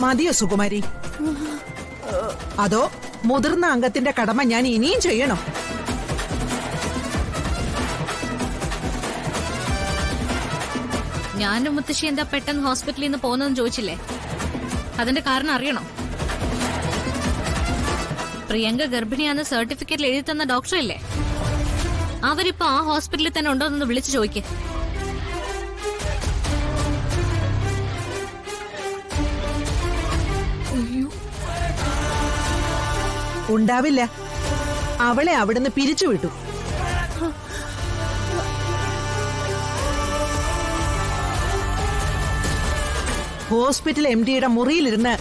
മതിയോ സുകുമാരി? അതോ മുതിർന്ന അംഗത്തിന്റെ കടമ ഞാൻ ഇനിയും ചെയ്യണം? ഞാനും മുത്തശ്ശി എന്താ പെട്ടെന്ന് ഹോസ്പിറ്റലിൽ നിന്ന് പോകുന്നതെന്ന് ചോദിച്ചില്ലേ? അതിന്റെ കാരണം അറിയണം. പ്രിയങ്ക ഗർഭിണിയാന്ന് സർട്ടിഫിക്കറ്റിൽ എഴുതി തന്ന ഡോക്ടറല്ലേ, അവരിപ്പോ ആ ഹോസ്പിറ്റലിൽ തന്നെ ഉണ്ടോ എന്ന് വിളിച്ചു ചോദിക്കേ. ഉണ്ടാവില്ല. അവളെ അവിടുന്ന് പിരിച്ചുവിട്ടു. ഹോസ്പിറ്റൽ MDയുടെ മുറിയിലിരുന്ന്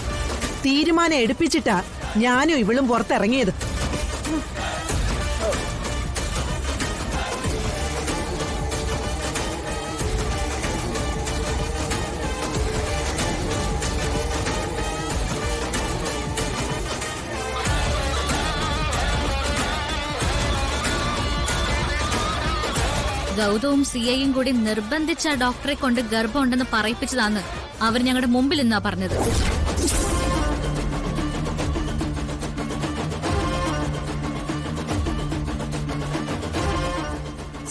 തീരുമാനം എടുപ്പിച്ചിട്ടാ ഞാനും ഇവളും പുറത്തിറങ്ങിയത്. ഗൗതവും സിയയും കൂടി നിർബന്ധിച്ച ഡോക്ടറെ കൊണ്ട് ഗർഭമുണ്ടെന്ന് പറയിപ്പിച്ചതാന്ന് അവർ ഞങ്ങളുടെ മുമ്പിൽ നിന്നാ പറഞ്ഞത്.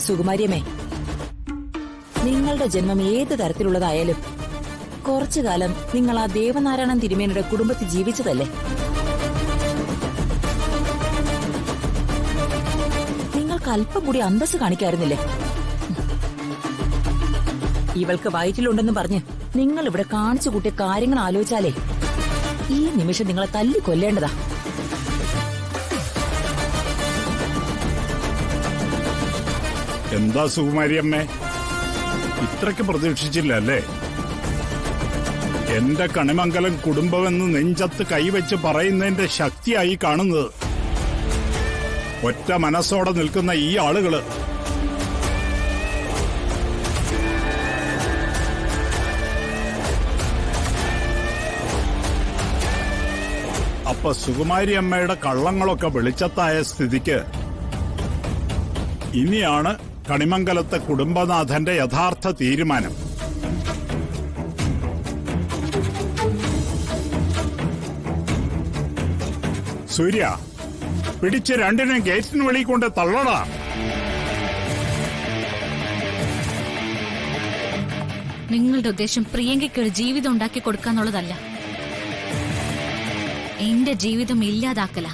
സുകുമാരിയമ്മേ, നിങ്ങളുടെ ജന്മം ഏത് തരത്തിലുള്ളതായാലും കുറച്ചു കാലം നിങ്ങൾ ആ ദേവനാരായണൻ തിരുമേനിയുടെ കുടുംബത്തിൽ ജീവിച്ചതല്ലേ? നിങ്ങൾക്ക് അല്പം കൂടി അന്തസ് കാണിക്കാറുന്നില്ലേ? ഇവൾക്ക് വയറ്റിലുണ്ടെന്ന് പറഞ്ഞ് നിങ്ങൾ ഇവിടെ കാണിച്ചു കൂട്ടിയ കാര്യങ്ങൾ ആലോചിച്ചാലേ ഈ നിമിഷം നിങ്ങളെ തല്ലി കൊല്ലേണ്ടതാ. എന്താ സുകുമാരിയമ്മേ, ഇത്രയ്ക്ക് പ്രതീക്ഷിച്ചില്ല അല്ലേ? എന്റെ കണിമംഗലം കുടുംബമെന്ന് നെഞ്ചത്ത് കൈവച്ച് പറയുന്നതിന്റെ ശക്തിയായി കാണുന്നത് ഒറ്റ മനസ്സോടെ നിൽക്കുന്ന ഈ ആളുകള്. അപ്പൊ സുകുമാരി അമ്മയുടെ കള്ളങ്ങളൊക്കെ വെളിച്ചത്തായ സ്ഥിതിക്ക് ഇനിയാണ് കണിമംഗലത്തെ കുടുംബനാഥന്റെ യഥാർത്ഥ തീരുമാനം. സൂര്യ, പിടിച്ച് രണ്ടിനും ഗേറ്റിന് വെളിയിൽ കൊണ്ട് തള്ളടാ. നിങ്ങളുടെ ഉദ്ദേശം പ്രിയങ്കയ്ക്ക് ഒരു ജീവിതം ഉണ്ടാക്കി കൊടുക്കാന്നുള്ളതല്ല, എന്റെ ജീവിതം ഇല്ലാതാക്കല.